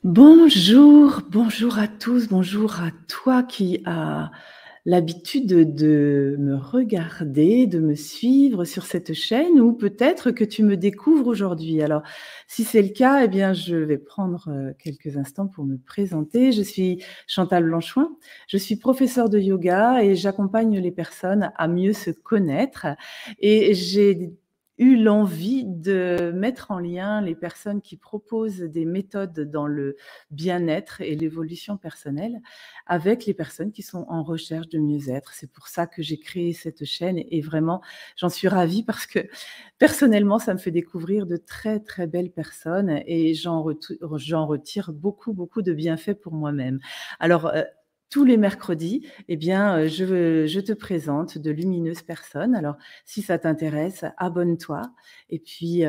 Bonjour, bonjour à tous, bonjour à toi qui as l'habitude de me regarder, de me suivre sur cette chaîne ou peut-être que tu me découvres aujourd'hui. Alors, si c'est le cas, eh bien, je vais prendre quelques instants pour me présenter. Je suis Chantal Blanchouin, je suis professeure de yoga et j'accompagne les personnes à mieux se connaître. Et j'ai eu l'envie de mettre en lien les personnes qui proposent des méthodes dans le bien-être et l'évolution personnelle avec les personnes qui sont en recherche de mieux-être. C'est pour ça que j'ai créé cette chaîne et vraiment, j'en suis ravie parce que personnellement, ça me fait découvrir de très, très belles personnes et j'en retire beaucoup, beaucoup de bienfaits pour moi-même. Alors, tous les mercredis, eh bien, je te présente de lumineuses personnes. Alors, si ça t'intéresse, abonne-toi et puis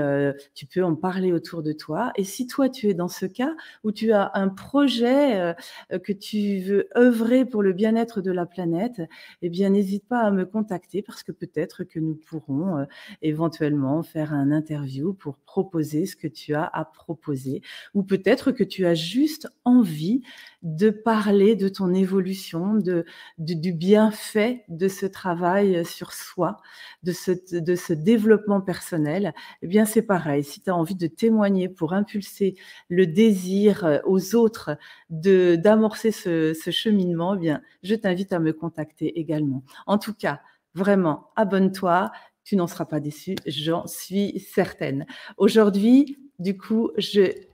tu peux en parler autour de toi. Et si toi, tu es dans ce cas où tu as un projet que tu veux œuvrer pour le bien-être de la planète, eh bien, n'hésite pas à me contacter parce que peut-être que nous pourrons éventuellement faire un interview pour proposer ce que tu as à proposer. Ou peut-être que tu as juste envie de parler de ton évolution, du bienfait de ce travail sur soi, de ce développement personnel. Eh bien, c'est pareil. Si tu as envie de témoigner pour impulser le désir aux autres d'amorcer ce cheminement, eh bien, je t'invite à me contacter également. En tout cas, vraiment, abonne-toi. Tu n'en seras pas déçu, j'en suis certaine. Aujourd'hui, du coup, j'ai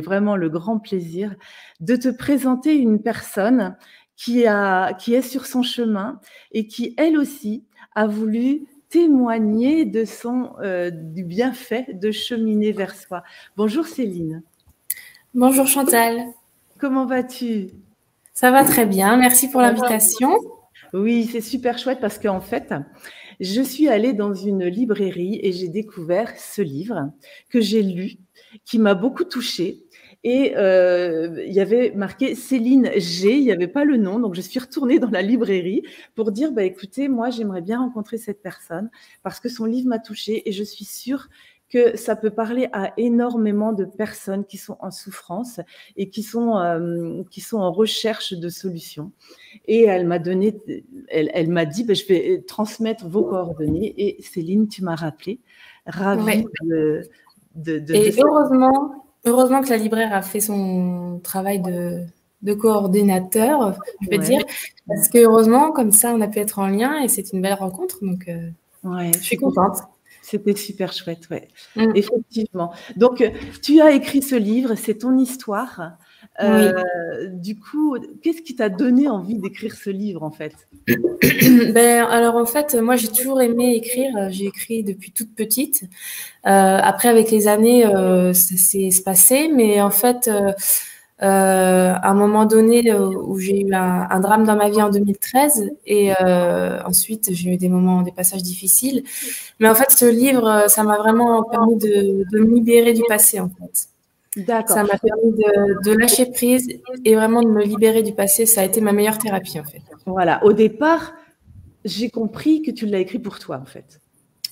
vraiment le grand plaisir de te présenter une personne qui est sur son chemin et qui, elle aussi, a voulu témoigner du bienfait de cheminer vers soi. Bonjour Céline. Bonjour Chantal. Comment vas-tu? Ça va très bien, merci pour l'invitation. Oui, c'est super chouette parce qu'en fait, je suis allée dans une librairie et j'ai découvert ce livre que j'ai lu, qui m'a beaucoup touchée. Et il y avait marqué Céline G, il n'y avait pas le nom, donc je suis retournée dans la librairie pour dire, bah, écoutez, moi j'aimerais bien rencontrer cette personne parce que son livre m'a touchée et je suis sûre que ça peut parler à énormément de personnes qui sont en souffrance et qui sont en recherche de solutions. Et elle m'a dit, ben, je vais transmettre vos coordonnées. Et Céline, tu m'as rappelé, ravie ouais. Et heureusement que la libraire a fait son travail de coordinateur, je vais dire, parce que heureusement, comme ça, on a pu être en lien et c'est une belle rencontre, donc je suis contente. C'était super chouette, ouais. Effectivement. Donc, tu as écrit ce livre, c'est ton histoire. Oui. Du coup, qu'est-ce qui t'a donné envie d'écrire ce livre, en fait? Alors, en fait, moi, j'ai toujours aimé écrire. J'ai écrit depuis toute petite. Après, avec les années, ça s'est passé, mais en fait, à un moment donné où j'ai eu un drame dans ma vie en 2013 et ensuite j'ai eu des passages difficiles. Mais en fait, ce livre, ça m'a vraiment permis de me libérer du passé, en fait. D'accord. Ça m'a permis de lâcher prise et vraiment de me libérer du passé. Ça a été ma meilleure thérapie, en fait. Voilà. Au départ, j'ai compris que tu l'as écrit pour toi, en fait.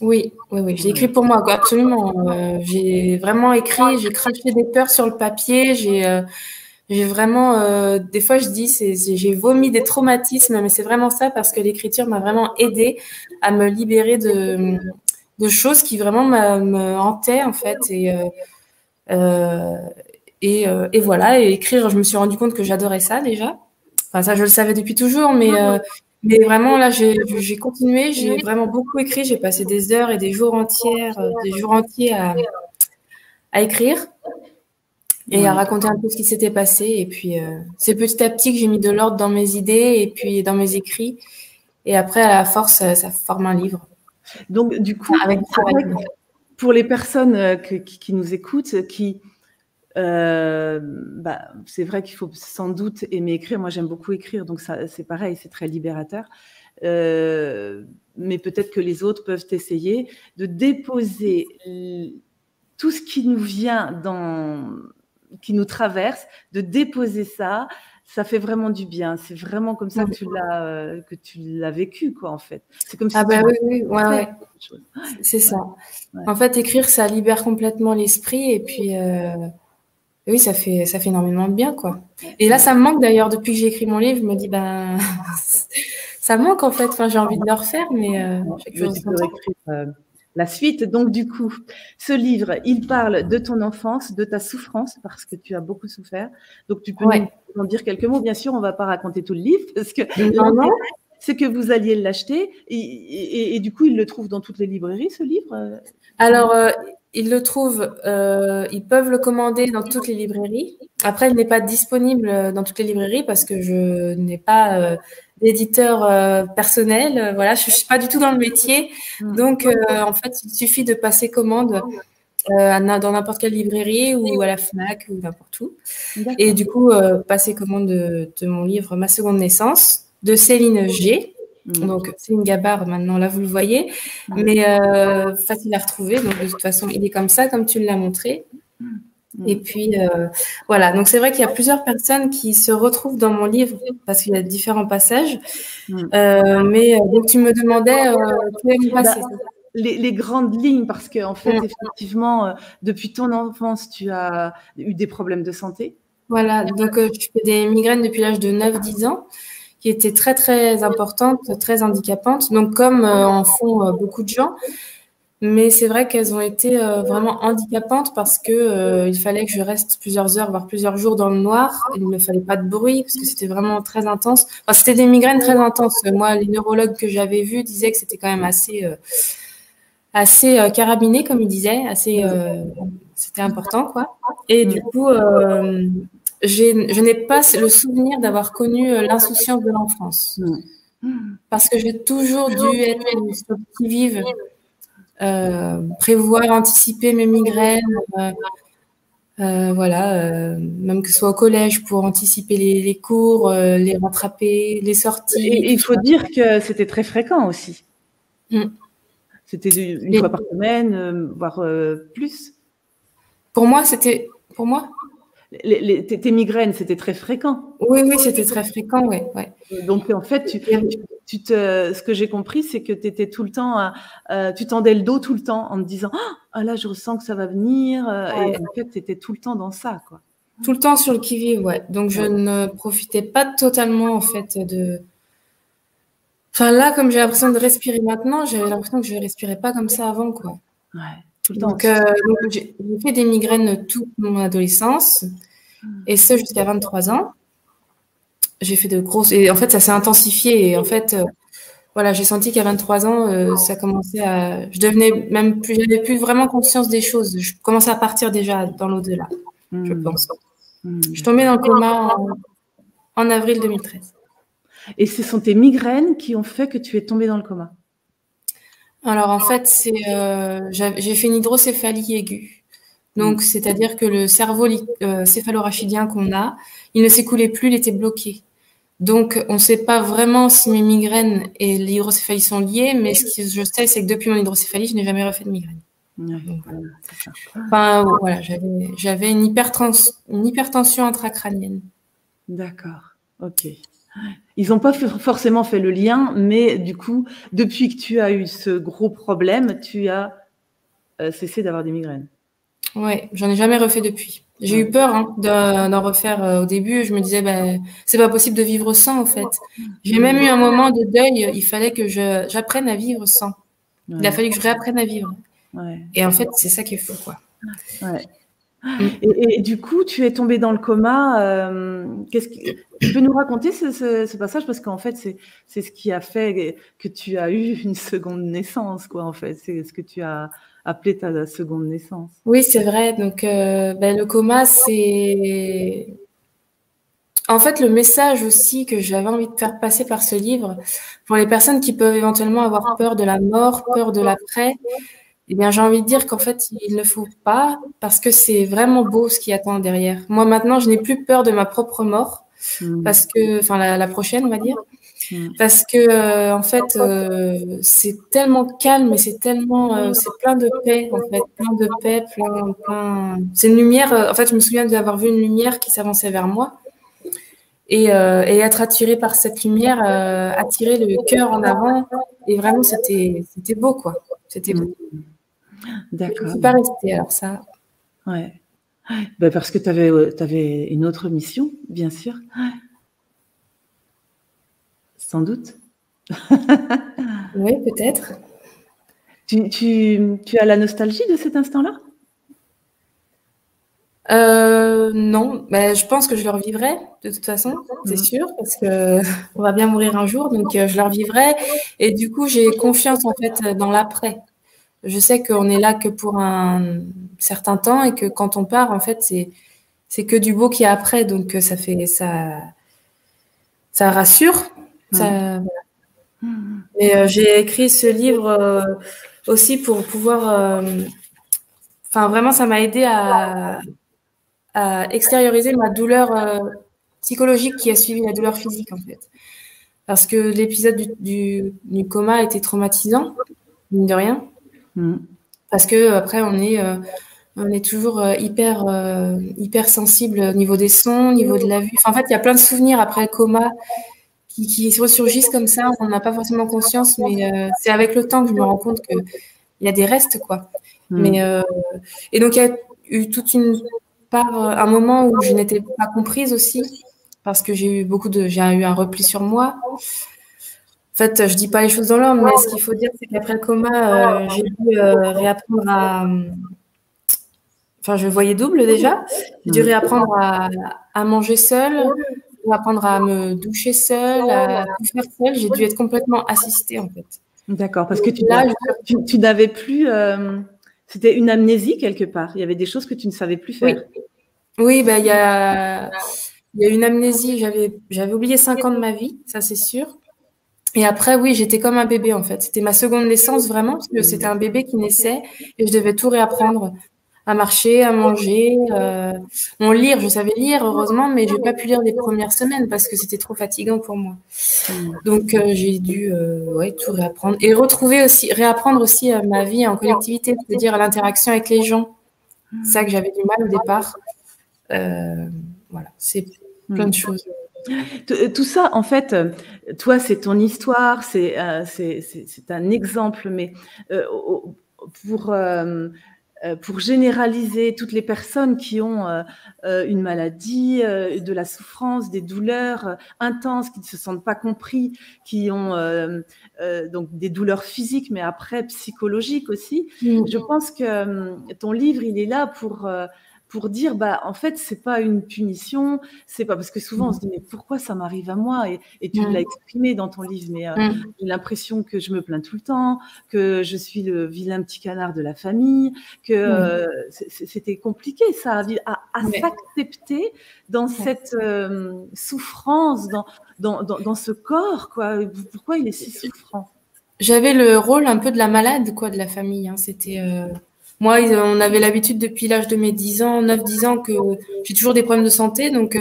Oui. Je l'ai écrit pour moi, quoi, absolument. J'ai vraiment écrit, j'ai craché des peurs sur le papier, j'ai vraiment, des fois je dis, j'ai vomi des traumatismes, mais c'est vraiment ça parce que l'écriture m'a vraiment aidée à me libérer de choses qui vraiment me hantaient en fait. Et voilà, et écrire, je me suis rendu compte que j'adorais ça déjà. Enfin ça, je le savais depuis toujours, mais vraiment là, j'ai continué, j'ai vraiment beaucoup écrit. J'ai passé des heures et des jours entiers à écrire. Et à raconter un peu ce qui s'était passé. Et puis, c'est petit à petit que j'ai mis de l'ordre dans mes idées et puis dans mes écrits. Et après, à la force, ça forme un livre. Donc, du coup, pour les personnes qui nous écoutent, c'est vrai qu'il faut sans doute aimer écrire. Moi, j'aime beaucoup écrire, donc ça, c'est pareil, c'est très libérateur. Mais peut-être que les autres peuvent essayer de déposer tout ce qui nous vient qui nous traverse, de déposer ça, ça fait vraiment du bien. C'est vraiment comme ça que tu l'as vécu, quoi, en fait. C'est comme si ouais. C'est ça. Ouais. En fait, écrire, ça libère complètement l'esprit et puis oui, ça fait énormément de bien, quoi. Et là, ça me manque d'ailleurs, depuis que j'ai écrit mon livre, je me dis, ben, ça manque en fait. Enfin, j'ai envie de le refaire, mais chaque Mais chose tu son peux temps. écrire la suite. Donc, du coup, ce livre, il parle de ton enfance, de ta souffrance, parce que tu as beaucoup souffert. Donc, tu peux nous Ouais. en dire quelques mots. Bien sûr, on ne va pas raconter tout le livre, parce que Non, non. l'intérêt, c'est que vous alliez l'acheter. Et du coup, il le trouve dans toutes les librairies, ce livre. Alors, ils le trouvent, ils peuvent le commander dans toutes les librairies. Après, il n'est pas disponible dans toutes les librairies parce que je n'ai pas d'éditeur personnel. Voilà, je suis pas du tout dans le métier. Donc, en fait, il suffit de passer commande dans n'importe quelle librairie ou à la Fnac ou n'importe où. Et D'accord. du coup, passer commande de mon livre Ma seconde naissance de Céline G. Donc, Céline Gabard, maintenant, là, vous le voyez. Mais facile à retrouver. Donc, de toute façon, il est comme ça, comme tu l'as montré. Et puis, voilà. Donc, c'est vrai qu'il y a plusieurs personnes qui se retrouvent dans mon livre parce qu'il y a différents passages. Mais donc, tu me demandais quel est mon passé. Les grandes lignes, parce qu'en fait, effectivement, depuis ton enfance, tu as eu des problèmes de santé. Voilà. Donc, je fais des migraines depuis l'âge de 9-10 ans, qui étaient très, très importantes, très handicapantes. Donc, comme en font beaucoup de gens. Mais c'est vrai qu'elles ont été vraiment handicapantes parce que il fallait que je reste plusieurs heures, voire plusieurs jours dans le noir. Il ne fallait pas de bruit parce que c'était vraiment très intense. Enfin, c'était des migraines très intenses. Moi, les neurologues que j'avais vus disaient que c'était quand même assez carabiné, comme ils disaient, c'était important, quoi. Et du coup, je n'ai pas le souvenir d'avoir connu l'insouciance de l'enfance parce que j'ai toujours dû être sur le qui-vive. Prévoir, anticiper mes migraines, voilà, même que ce soit au collège pour anticiper les cours, les rattraper, les sorties, Et tout il faut ça. dire que c'était très fréquent aussi. Mm. C'était une Et fois par semaine, voire plus. pour moi, Tes migraines, c'était très fréquent. oui, oui, c'était très fréquent, ouais, ouais. Donc, en fait, ce que j'ai compris, c'est que tu étais tout le temps, tu tendais le dos tout le temps en te disant, ah là, je ressens que ça va venir. Et en fait, tu étais tout le temps dans ça, quoi. Tout le temps sur le qui-vive, ouais. Donc je ne profitais pas totalement en fait de. Enfin là, comme j'ai l'impression de respirer maintenant, j'avais l'impression que je respirais pas comme ça avant, quoi. Ouais, tout le temps. Donc j'ai fait des migraines toute mon adolescence, et ce jusqu'à 23 ans. J'ai fait de grosses. Et en fait, ça s'est intensifié. Et en fait, voilà, j'ai senti qu'à 23 ans, ça commençait à. Je devenais même plus. J'avais plus vraiment conscience des choses. Je commençais à partir déjà dans l'au-delà, je pense. Je suis tombée dans le coma en avril 2013. Et ce sont tes migraines qui ont fait que tu es tombée dans le coma. Alors en fait, j'ai fait une hydrocéphalie aiguë. Donc, c'est-à-dire que le cerveau céphalorachidien qu'on a, il ne s'écoulait plus, il était bloqué. Donc, on ne sait pas vraiment si mes migraines et l'hydrocéphalie sont liées, mais ce que je sais, c'est que depuis mon hydrocéphalie, je n'ai jamais refait de migraine. Ouais, Donc, voilà. c'est ça. Enfin, voilà, j'avais une hypertension intracrânienne. D'accord, ok. Ils n'ont pas forcément fait le lien, mais du coup, depuis que tu as eu ce gros problème, tu as cessé d'avoir des migraines. Ouais, j'en ai jamais refait depuis. J'ai eu peur d'en refaire au début. Je me disais, ben, c'est pas possible de vivre sans, en fait. J'ai même eu un moment de deuil. Il fallait que j'apprenne à vivre sans. Il a fallu que je réapprenne à vivre. Ouais. Et en fait, c'est ça qui est fou, quoi. Ouais. Et du coup, tu es tombée dans le coma. Tu peux nous raconter ce passage parce qu'en fait, c'est ce qui a fait que tu as eu une seconde naissance, quoi. En fait, c'est ce que tu as appelé ta seconde naissance. Oui, c'est vrai. Donc, ben, le coma, c'est en fait le message aussi que j'avais envie de faire passer par ce livre pour les personnes qui peuvent éventuellement avoir peur de la mort, peur de l'après. Eh bien, j'ai envie de dire qu'en fait, il ne faut pas, parce que c'est vraiment beau ce qui attend derrière. Moi, maintenant, je n'ai plus peur de ma propre mort, parce que, enfin, la prochaine, on va dire, parce que, en fait, c'est tellement calme et c'est tellement, c'est plein de paix, en fait, plein de paix, c'est une lumière. En fait, je me souviens d'avoir vu une lumière qui s'avançait vers moi et être attiré par cette lumière, attirer le cœur en avant, et vraiment, c'était beau, quoi. C'était beau. Je ne D'accord. suis pas restée, alors ça. Ouais. Ben parce que tu avais une autre mission, bien sûr. Sans doute. Oui, peut-être. Tu as la nostalgie de cet instant-là? Non, mais je pense que je le revivrai de toute façon, c'est sûr, parce que on va bien mourir un jour, donc je le revivrai. Et du coup, j'ai confiance en fait dans l'après. Je sais qu'on est là que pour un certain temps et que quand on part, en fait, c'est que du beau qu'il y a après, donc ça rassure. Ça, Et j'ai écrit ce livre aussi pour pouvoir. Enfin, vraiment, ça m'a aidé à extérioriser ma douleur psychologique qui a suivi la douleur physique, en fait. Parce que l'épisode du coma était traumatisant, mine de rien. Parce que après, on est toujours hyper sensible au niveau des sons, au niveau de la vue. Enfin, en fait, il y a plein de souvenirs après le coma qui ressurgissent comme ça. On n'en a pas forcément conscience, mais c'est avec le temps que je me rends compte qu'il y a des restes, quoi. Et donc, il y a eu toute une part, un moment où je n'étais pas comprise aussi, parce que j'ai eu un repli sur moi. En fait, je dis pas les choses dans l'ordre, mais ce qu'il faut dire, c'est qu'après le coma, j'ai dû réapprendre Enfin, je voyais double déjà. J'ai dû réapprendre à manger seule, apprendre à me doucher seule, à tout faire seule. J'ai dû être complètement assistée, en fait. D'accord, parce que tu n'avais plus... c'était une amnésie quelque part. Il y avait des choses que tu ne savais plus faire. Oui, bah, il y a une amnésie. J'avais oublié 5 ans de ma vie, ça c'est sûr. Et après, oui, j'étais comme un bébé, en fait. C'était ma seconde naissance, vraiment, parce que c'était un bébé qui naissait et je devais tout réapprendre. À marcher, à manger, lire, je savais lire heureusement, mais j'ai pas pu lire les premières semaines parce que c'était trop fatigant pour moi. Donc j'ai dû tout réapprendre et réapprendre aussi ma vie en collectivité, c'est-à-dire l'interaction avec les gens. C'est ça que j'avais du mal au départ. Voilà, c'est plein de choses. Tout ça, en fait, toi, c'est ton histoire, c'est un exemple, mais pour généraliser toutes les personnes qui ont une maladie, de la souffrance, des douleurs intenses, qui ne se sentent pas compris, qui ont donc des douleurs physiques, mais après psychologiques aussi. Je pense que ton livre, il est là pour dire, bah, en fait, c'est pas une punition, c'est pas parce que souvent on se dit, mais pourquoi ça m'arrive à moi? Et tu l'as exprimé dans ton livre, mais j'ai l'impression que je me plains tout le temps, que je suis le vilain petit canard de la famille, que c'était compliqué, ça, à s'accepter dans cette souffrance, dans ce corps, quoi. Pourquoi il est si souffrant? J'avais le rôle un peu de la malade, quoi, de la famille. Hein. C'était moi, on avait l'habitude depuis l'âge de mes 10 ans, 9-10 ans, que j'ai toujours des problèmes de santé. Donc,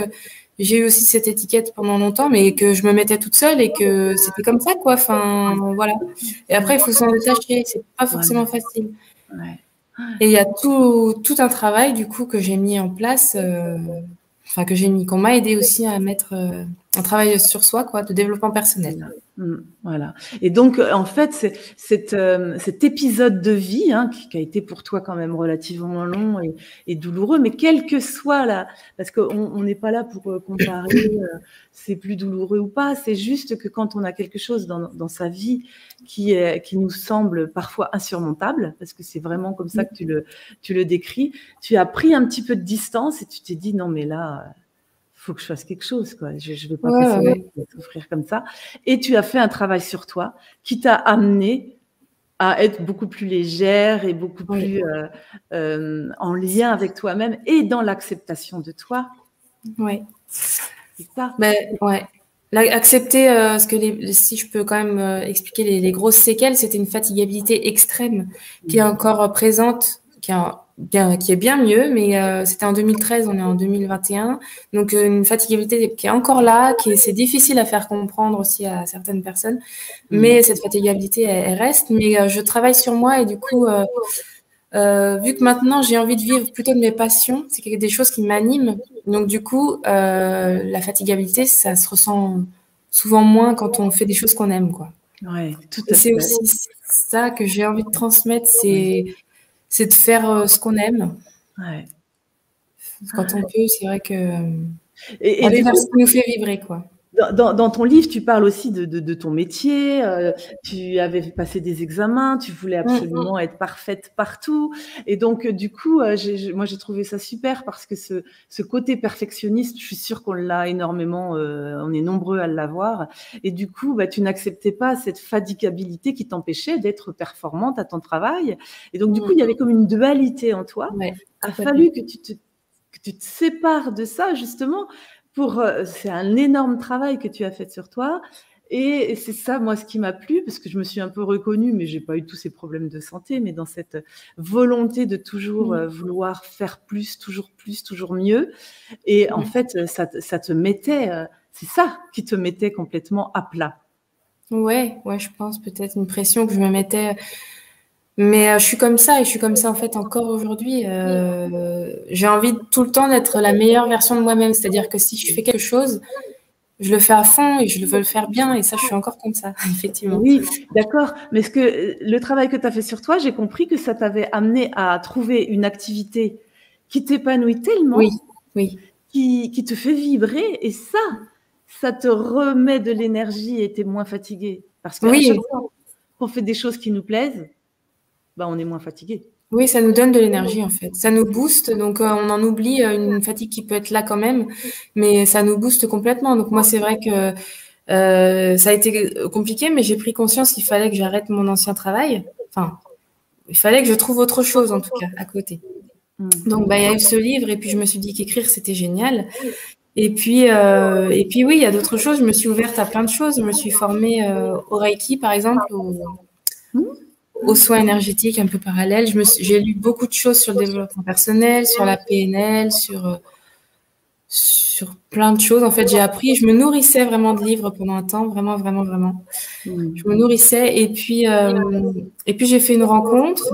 j'ai eu aussi cette étiquette pendant longtemps, mais que je me mettais toute seule et que c'était comme ça, quoi. Enfin, voilà. Et après, il faut s'en détacher. C'est pas forcément facile. Et il y a tout un travail, du coup, que j'ai mis en place, qu'on m'a aidé aussi à mettre un travail sur soi, quoi, de développement personnel. Voilà. Et donc, en fait, cet épisode de vie, hein, qui a été pour toi quand même relativement long et douloureux, mais quel que soit parce qu'on n'est pas là pour comparer c'est plus douloureux ou pas, c'est juste que quand on a quelque chose dans sa vie qui nous semble parfois insurmontable, parce que c'est vraiment comme ça que tu le décris, tu as pris un petit peu de distance et tu t'es dit non mais là... faut que je fasse quelque chose, quoi. Je ne vais pas passer à souffrir comme ça. Et tu as fait un travail sur toi qui t'a amené à être beaucoup plus légère et beaucoup plus en lien avec toi-même et dans l'acceptation de toi. Oui. C'est ça. Mais, ouais. Accepter, ce que si je peux quand même expliquer les grosses séquelles, c'était une fatigabilité extrême qui est encore présente, qui est bien mieux, mais c'était en 2013, on est en 2021, donc une fatigabilité qui est encore là, c'est difficile à faire comprendre aussi à certaines personnes, mais cette fatigabilité elle reste. Mais je travaille sur moi et du coup, vu que maintenant j'ai envie de vivre plutôt de mes passions, c'est des choses qui m'animent. Donc du coup, la fatigabilité, ça se ressent souvent moins quand on fait des choses qu'on aime, quoi. Ouais, tout à fait. C'est aussi ça que j'ai envie de transmettre, c'est de faire ce qu'on aime. Ouais. Quand on peut, c'est vrai que Et aller du vers coup, ce qui nous fait vibrer, quoi. dans ton livre, tu parles aussi de ton métier. Tu avais passé des examens, tu voulais absolument être parfaite partout. Et donc, du coup, moi, j'ai trouvé ça super parce que ce côté perfectionniste, je suis sûre qu'on l'a énormément, on est nombreux à l'avoir. Et du coup, bah, tu n'acceptais pas cette fatigabilité qui t'empêchait d'être performante à ton travail. Et donc, du coup, il y avait comme une dualité en toi. Ouais, Il a complètement. fallu que tu te sépares de ça, justement, c'est un énorme travail que tu as fait sur toi. Et c'est ça, moi, ce qui m'a plu, parce que je me suis un peu reconnue, mais j'ai pas eu tous ces problèmes de santé, mais dans cette volonté de toujours vouloir faire plus, toujours mieux. Et en fait, ça te mettait, c'est ça qui te mettait complètement à plat. Ouais, je pense peut-être une pression que je me mettais. Mais je suis comme ça et je suis comme ça en fait encore aujourd'hui. J'ai envie tout le temps d'être la meilleure version de moi-même. C'est-à-dire que si je fais quelque chose, je le fais à fond et je veux le faire bien. Et ça, je suis encore comme ça, effectivement. Oui, d'accord. Mais le travail que tu as fait sur toi, j'ai compris que ça t'avait amené à trouver une activité qui t'épanouit Oui, tellement, oui. qui te fait vibrer, et ça te remet de l'énergie et tu es moins fatigué. Parce qu'à Oui, chaque fois qu'on fait des choses qui nous plaisent, bah, on est moins fatigué. oui, ça nous donne de l'énergie en fait. Ça nous booste, donc on en oublie une fatigue qui peut être là quand même, mais ça nous booste complètement. Donc moi, c'est vrai que ça a été compliqué, mais j'ai pris conscience qu'il fallait que j'arrête mon ancien travail. Enfin, il fallait que je trouve autre chose en tout cas à côté. Donc bah il y a eu ce livre et puis je me suis dit qu'écrire c'était génial. Et puis oui, il y a d'autres choses. Je me suis ouverte à plein de choses. Je me suis formée au Reiki par exemple, aux soins énergétiques un peu parallèles. J'ai lu beaucoup de choses sur le développement personnel, sur la PNL, sur plein de choses. En fait, j'ai appris, je me nourrissais vraiment de livres pendant un temps, vraiment, vraiment, vraiment. Je me nourrissais et puis j'ai fait une rencontre.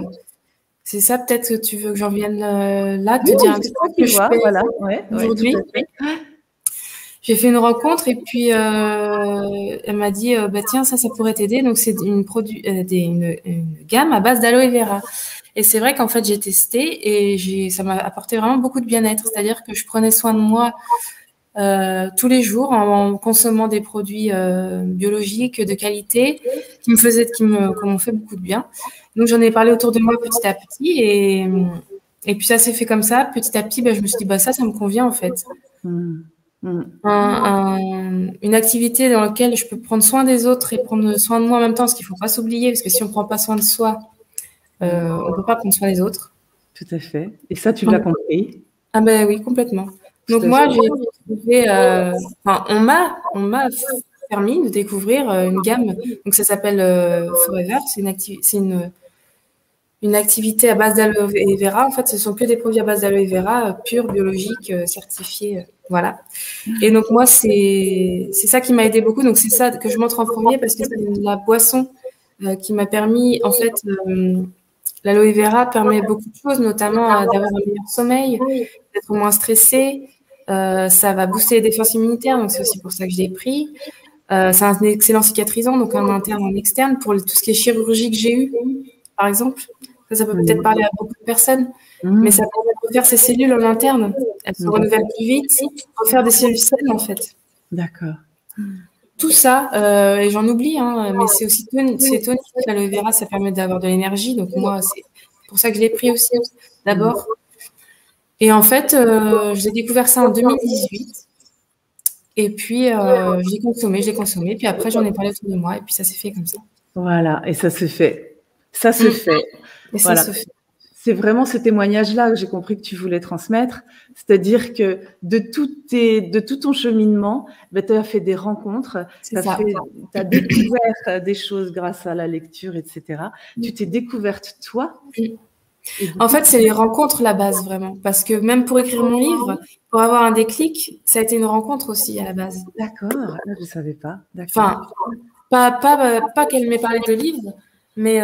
C'est ça peut-être que tu veux que j'en vienne là, te Oui, dire un c'est petit ça, peu ce tu que je vois, fais voilà. Ouais, ouais, tout aujourd'hui. à fait. J'ai fait une rencontre et puis elle m'a dit bah tiens ça pourrait t'aider. Donc c'est une gamme à base d'aloe vera. Et c'est vrai qu'en fait j'ai testé et ça m'a apporté vraiment beaucoup de bien-être. C'est-à-dire que je prenais soin de moi tous les jours en consommant des produits biologiques de qualité qui m'ont fait beaucoup de bien. Donc j'en ai parlé autour de moi petit à petit et puis ça s'est fait comme ça. Petit à petit, bah, je me suis dit bah ça me convient en fait. Une activité dans laquelle je peux prendre soin des autres et prendre soin de moi en même temps, parce qu'il faut pas s'oublier, parce que si on prend pas soin de soi, on peut pas prendre soin des autres. Tout à fait. Et ça, tu l'as compris. Ah ben oui, complètement. Donc Tout à moi, fait. j'ai trouvé, enfin, on m'a permis de découvrir une gamme. Donc ça s'appelle Forever. C'est une activité à base d'aloe vera. En fait, ce sont que des produits à base d'aloe vera, purs, biologiques, certifiés. Voilà. Et donc moi, c'est ça qui m'a aidé beaucoup. Donc c'est ça que je montre en premier parce que c'est la boisson qui m'a permis, en fait, l'aloe vera permet beaucoup de choses, notamment d'avoir un meilleur sommeil, d'être moins stressé. Ça va booster les défenses immunitaires, donc c'est aussi pour ça que je l'ai pris. C'est un excellent cicatrisant, donc en interne, en externe, pour tout ce qui est chirurgie que j'ai eu, par exemple. Ça peut peut-être parler à beaucoup de personnes, mais ça permet de refaire ces cellules en interne. Elles se renouvellent plus vite, refaire des cellules saines, en fait. D'accord. Tout ça, et j'en oublie, hein, mais c'est aussi c'est tonique. L'aloe vera, ça permet d'avoir de l'énergie. Donc moi, c'est pour ça que je l'ai pris aussi, d'abord. Et en fait, j'ai découvert ça en 2018. Et puis, je l'ai consommé. Puis après, j'en ai parlé autour de moi. Et puis, ça s'est fait comme ça. Voilà, et ça se fait. Ça se fait. Et ça Voilà. se fait. C'est vraiment ce témoignage-là que j'ai compris que tu voulais transmettre. C'est-à-dire que de tout ton cheminement, ben, tu as fait des rencontres, tu as découvert des choses grâce à la lecture, etc. Tu t'es découverte toi. En fait, c'est les rencontres la base, vraiment. Parce que même pour écrire mon livre, pour avoir un déclic, ça a été une rencontre aussi à la base. D'accord, je ne savais pas. Enfin, pas qu'elle m'ait parlé de livre, mais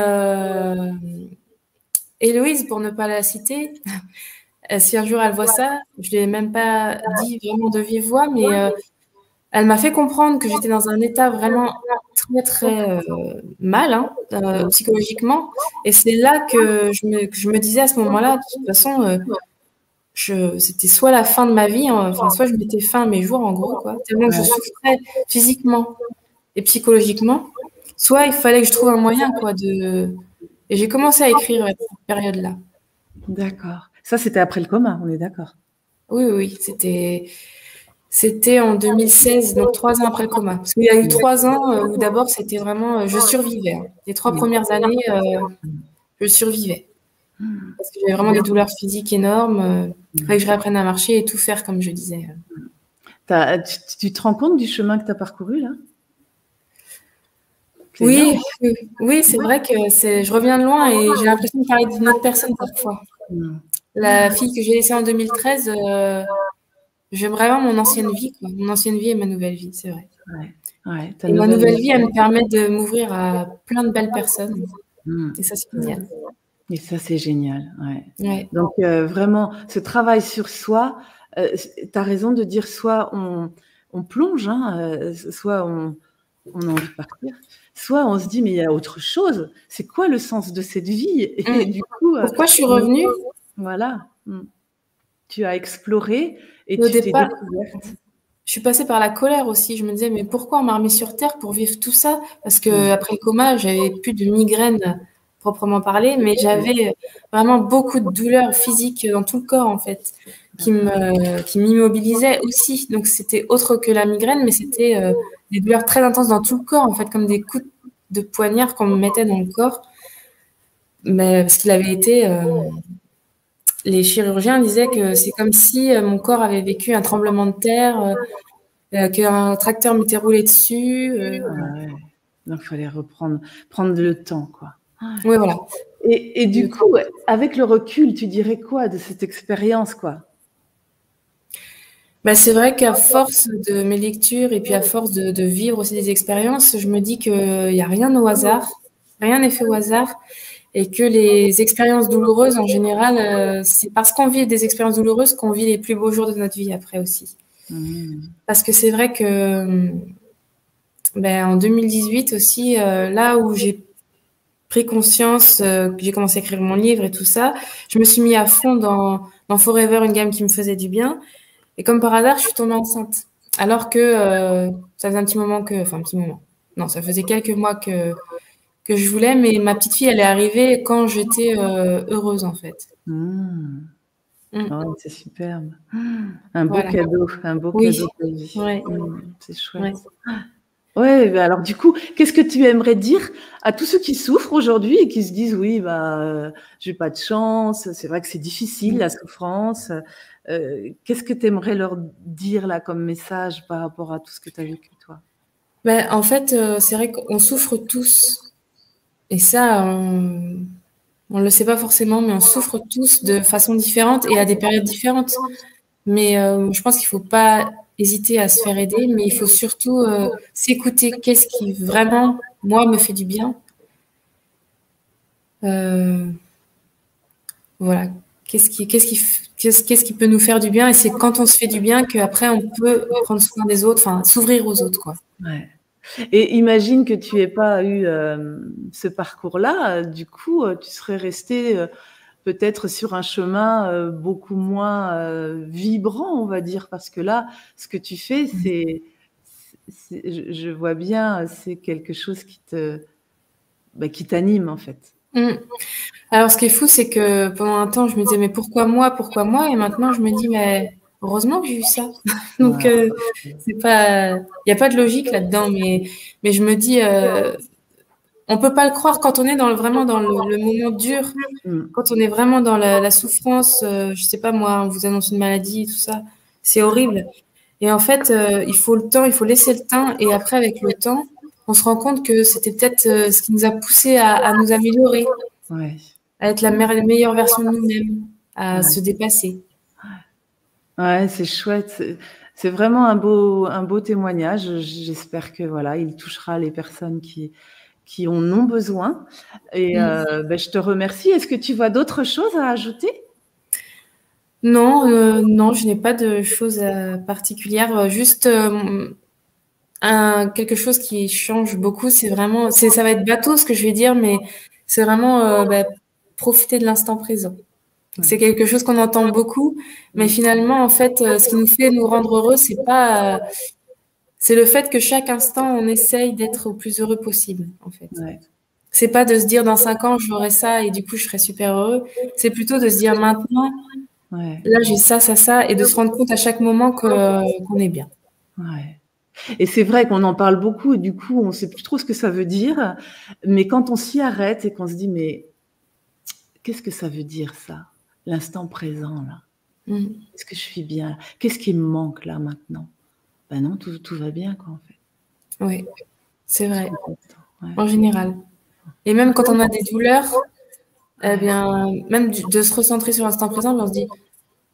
Héloïse, pour ne pas la citer, si un jour elle voit ça, je lui ai même pas dit vraiment de vive voix, mais elle m'a fait comprendre que j'étais dans un état vraiment très, très mal, hein, psychologiquement. Et c'est là que je me disais à ce moment-là, de toute façon, c'était soit la fin de ma vie, hein, enfin, soit je mettais fin à mes jours, en gros, quoi, tellement que je souffrais physiquement et psychologiquement, soit il fallait que je trouve un moyen, quoi, et j'ai commencé à écrire à cette période-là. D'accord. Ça, c'était après le coma, on est d'accord. Oui, oui, c'était en 2016, donc 3 ans après le coma. Parce qu'il y a eu 3 ans où d'abord c'était vraiment, je survivais, hein. Les 3 premières années, je survivais. Parce que j'avais vraiment des douleurs physiques énormes. Il fallait que je réapprenne à marcher et tout faire comme je disais. Tu te rends compte du chemin que tu as parcouru là? Oui, oui, c'est vrai que je reviens de loin et j'ai l'impression de parler d'une autre personne parfois. La fille que j'ai laissée en 2013, j'aime vraiment mon ancienne vie, quoi. Mon ancienne vie et ma nouvelle vie, c'est vrai. Ouais, et ma nouvelle vie, elle me permet de m'ouvrir à plein de belles personnes. Et ça, c'est génial. Et ça, c'est génial. Ouais. Donc, vraiment, ce travail sur soi, tu as raison de dire soit on plonge, hein, soit on a envie de partir, soit on se dit, mais il y a autre chose. C'est quoi le sens de cette vie? Et du coup, pourquoi je suis revenue? Voilà. Tu as exploré et tu t'es découverte. Je suis passée par la colère aussi. Je me disais, mais pourquoi on m'a remis sur Terre pour vivre tout ça? Parce que après le coma, j'avais plus de migraines proprement parler, mais j'avais vraiment beaucoup de douleurs physiques dans tout le corps, en fait, qui m'immobilisaient aussi. Donc, c'était autre que la migraine, mais c'était des douleurs très intenses dans tout le corps, en fait, comme des coups de poignard qu'on me mettait dans le corps. Mais parce qu'il avait été... les chirurgiens disaient que c'est comme si mon corps avait vécu un tremblement de terre, qu'un tracteur m'était roulé dessus. Donc, il fallait prendre le temps, quoi. Oui, voilà. Et du coup, avec le recul, tu dirais quoi de cette expérience, quoi? C'est vrai qu'à force de mes lectures et puis à force de vivre aussi des expériences, je me dis qu'il n'y a rien au hasard, rien n'est fait au hasard, et que les expériences douloureuses, en général, c'est parce qu'on vit des expériences douloureuses qu'on vit les plus beaux jours de notre vie après aussi. Parce que c'est vrai que en 2018 aussi, là où j'ai pris conscience que j'ai commencé à écrire mon livre et tout ça, je me suis mis à fond dans Forever, une gamme qui me faisait du bien. Et comme par hasard, je suis tombée enceinte. Alors que ça faisait un petit moment enfin un petit moment. Non, ça faisait quelques mois que je voulais, mais ma petite fille, elle est arrivée quand j'étais heureuse en fait. Oh, c'est superbe. Un beau cadeau, cadeau de vie. C'est chouette. Ouais, alors du coup, qu'est-ce que tu aimerais dire à tous ceux qui souffrent aujourd'hui et qui se disent oui, j'ai pas de chance, c'est vrai que c'est difficile la souffrance. Qu'est-ce que tu aimerais leur dire là comme message par rapport à tout ce que tu as vécu toi? En fait, c'est vrai qu'on souffre tous. Et ça, on le sait pas forcément, mais on souffre tous de façon différente et à des périodes différentes. Mais je pense qu'il faut pas hésiter à se faire aider, mais il faut surtout s'écouter. Qu'est-ce qui vraiment, moi, me fait du bien? Voilà. Qu'est-ce qui peut nous faire du bien? Et c'est quand on se fait du bien qu'après on peut prendre soin des autres, enfin s'ouvrir aux autres, quoi. Ouais. Et imagine que tu n'aies pas eu ce parcours-là, du coup, tu serais restée peut-être sur un chemin beaucoup moins vibrant, on va dire, parce que là, ce que tu fais, je vois bien, c'est quelque chose qui t'anime en fait. Alors, ce qui est fou, c'est que pendant un temps, je me disais, mais pourquoi moi? Et maintenant, je me dis, mais heureusement que j'ai eu ça. Donc, il n'y a pas de logique là-dedans, mais je me dis, on peut pas le croire quand on est vraiment dans le moment dur, quand on est vraiment dans la souffrance, je sais pas moi, on vous annonce une maladie, tout ça, c'est horrible. Et en fait, il faut le temps, il faut laisser le temps, et après, avec le temps, on se rend compte que c'était peut-être ce qui nous a poussé à nous améliorer, à être la meilleure version de nous-mêmes, à se dépasser. Ouais, c'est chouette. C'est vraiment un beau témoignage. J'espère que voilà, il touchera les personnes qui en ont besoin. Et je te remercie. Est-ce que tu vois d'autres choses à ajouter? Non, non, je n'ai pas de choses particulières. Juste quelque chose qui change beaucoup, c'est vraiment, ça va être bateau ce que je vais dire, mais c'est vraiment profiter de l'instant présent. C'est quelque chose qu'on entend beaucoup, mais finalement, en fait, ce qui nous fait nous rendre heureux, c'est pas, c'est le fait que chaque instant, on essaye d'être au plus heureux possible, en fait. Ouais. C'est pas de se dire dans 5 ans, j'aurai ça et du coup, je serai super heureux. C'est plutôt de se dire maintenant, Ouais. là, j'ai ça, et de se rendre compte à chaque moment qu'on est bien. Ouais. Et c'est vrai qu'on en parle beaucoup et du coup, on ne sait plus trop ce que ça veut dire. Mais quand on s'y arrête et qu'on se dit, mais qu'est-ce que ça veut dire ça? L'instant présent, là. Mm. Est-ce que je suis bien? Qu'est-ce qui me manque là maintenant? Ben non, tout va bien, quoi, en fait. Oui, c'est vrai, Ouais. en général. Et même quand on a des douleurs, eh bien, même de se recentrer sur l'instant présent, on se dit,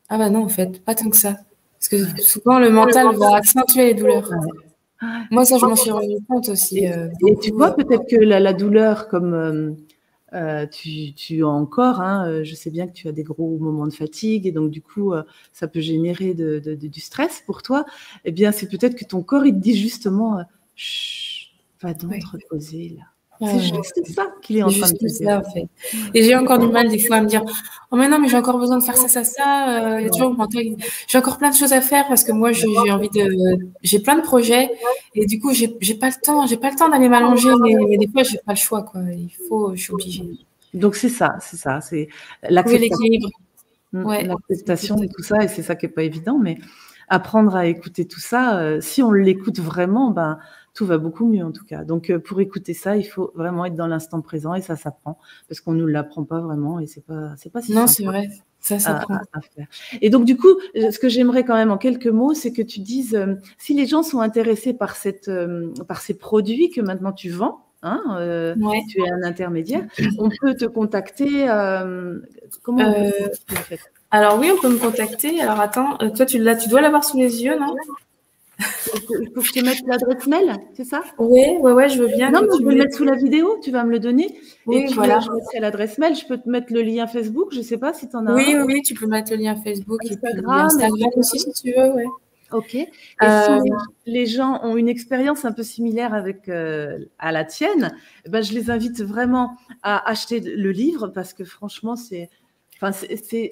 ah bah non, en fait, pas tant que ça. Parce que souvent, le mental va accentuer les douleurs. Ouais. Moi, ça, je m'en suis rendu compte aussi. Et tu vois, peut-être que la douleur, comme tu as encore, hein, je sais bien que tu as des gros moments de fatigue et donc du coup, ça peut générer du stress pour toi. Eh bien, c'est peut-être que ton corps, il te dit justement, chut, va donc te reposer là. C'est juste ça qu'il est en train de te dire. Ça, en fait. Et j'ai encore du mal des fois à me dire, oh mais non, mais j'ai encore besoin de faire ça. Il y a toujours le mental. J'ai encore plein de choses à faire parce que moi, j'ai plein de projets et du coup, j'ai pas le temps d'aller m'allonger, mais des fois, j'ai pas le choix, quoi. Je suis obligée. Donc c'est ça, c'est Trouver l'acceptation. l'équilibre. Ouais. L'acceptation de tout ça, et c'est ça qui est pas évident, mais apprendre à écouter tout ça, si on l'écoute vraiment, ben, tout va beaucoup mieux en tout cas. Donc pour écouter ça, il faut vraiment être dans l'instant présent et ça s'apprend parce qu'on nous l'apprend pas vraiment et c'est pas si Non, simple c'est vrai. Ça s'apprend. à faire. Et donc du coup, ce que j'aimerais quand même en quelques mots, c'est que tu dises si les gens sont intéressés par par ces produits que maintenant tu vends, hein, tu es un intermédiaire, on peut te contacter. Comment on peut te contacter, en fait? Alors oui, on peut me contacter. Alors attends, toi tu dois l'avoir sous les yeux, non? Il faut que je te mette l'adresse mail, c'est ça? Oui, je veux bien Non, que mais tu je me vais le mettes. mettre sous la vidéo, tu vas me le donner. Oui, Et puis, voilà. je mettrai l'adresse mail. Je peux te mettre le lien Facebook, je ne sais pas si tu en as Oui, un. oui, tu peux mettre le lien Facebook et puis Instagram, Instagram etc. aussi si tu veux, ouais. Ok. Et si les gens ont une expérience un peu similaire à la tienne, ben, je les invite vraiment à acheter le livre parce que franchement, c'est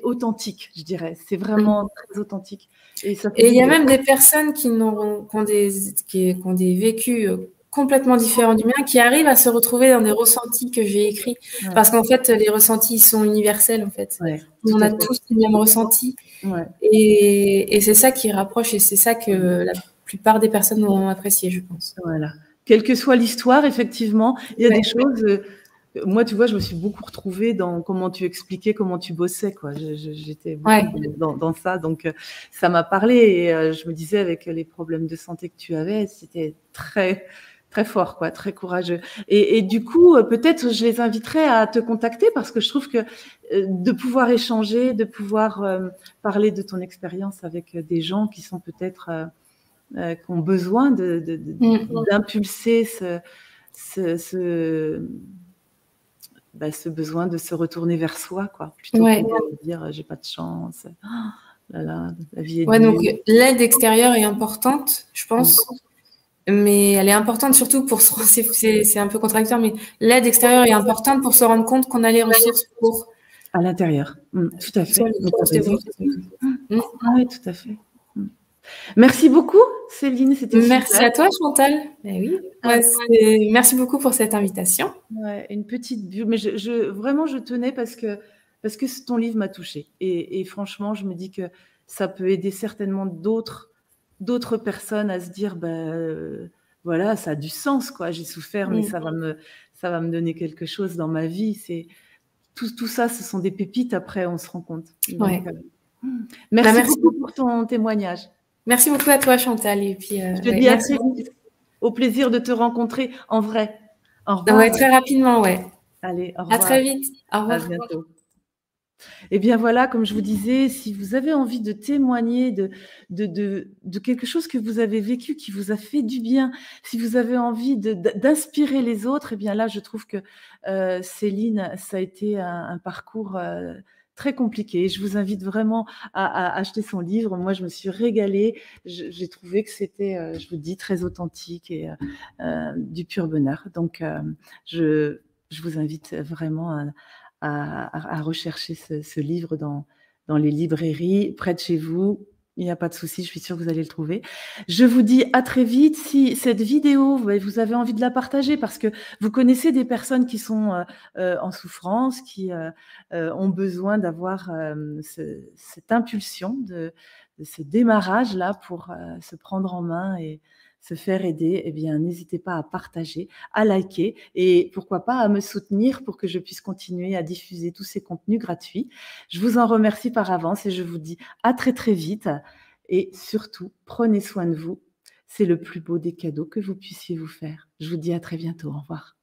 authentique, je dirais. C'est vraiment très authentique. Et ça fait Et il y a du bien. même des personnes qui ont des vécus complètement différents du mien, qui arrivent à se retrouver dans des ressentis que j'ai écrits. Ouais. Parce qu'en fait, les ressentis sont universels, en fait. Ouais, On a tous les mêmes ressentis. Ouais. Et c'est ça qui rapproche et c'est ça que la plupart des personnes ont apprécié, je pense. Voilà. Quelle que soit l'histoire, effectivement, il y a des choses. Moi, tu vois, je me suis beaucoup retrouvée dans comment tu expliquais, comment tu bossais, quoi. J'étais beaucoup dans ça, donc ça m'a parlé. Et je me disais, avec les problèmes de santé que tu avais, c'était très, très fort, quoi, très courageux. Et du coup, peut-être je les inviterai à te contacter parce que je trouve que de pouvoir échanger, de pouvoir parler de ton expérience avec des gens qui sont peut-être qui ont besoin d'impulser ce besoin de se retourner vers soi, quoi, plutôt que de dire j'ai pas de chance, là là, la vie est dure. Donc l'aide extérieure est importante, je pense, mais elle est importante surtout pour c'est un peu contradictoire, mais l'aide extérieure est importante pour se rendre compte qu'on a les ressources pour à l'intérieur. Tout à fait. Oui, tout à fait. Merci beaucoup, Céline. C'était super. Merci à toi, Chantal. Oui. Merci beaucoup pour cette invitation. Ouais, une petite bulle, mais vraiment, je tenais parce que ton livre m'a touchée. Et franchement, je me dis que ça peut aider certainement d'autres personnes à se dire, voilà, ça a du sens, quoi. J'ai souffert, mais ça va me donner quelque chose dans ma vie. C'est tout ça, ce sont des pépites. Après, on se rend compte. Donc, merci beaucoup pour ton témoignage. Merci beaucoup à toi, Chantal. Et puis, je te dis à très vite. Au plaisir de te rencontrer en vrai. Au revoir. Ouais, très rapidement, ouais. Allez, au revoir. À très vite. Au revoir. À bientôt. Et bien voilà, comme je vous disais, si vous avez envie de témoigner de quelque chose que vous avez vécu, qui vous a fait du bien, si vous avez envie d'inspirer les autres, et bien là, je trouve que Céline, ça a été un parcours très compliqué. Je vous invite vraiment à acheter son livre. Moi, je me suis régalée. J'ai trouvé que c'était, je vous dis, très authentique et du pur bonheur. Donc, je vous invite vraiment à rechercher ce livre dans les librairies près de chez vous. Il n'y a pas de souci, je suis sûre que vous allez le trouver. Je vous dis à très vite. Si cette vidéo, vous avez envie de la partager parce que vous connaissez des personnes qui sont en souffrance, qui ont besoin d'avoir cette impulsion de ce démarrage-là pour se prendre en main et se faire aider, eh bien, n'hésitez pas à partager, à liker et pourquoi pas à me soutenir pour que je puisse continuer à diffuser tous ces contenus gratuits. Je vous en remercie par avance et je vous dis à très très vite et surtout, prenez soin de vous. C'est le plus beau des cadeaux que vous puissiez vous faire. Je vous dis à très bientôt. Au revoir.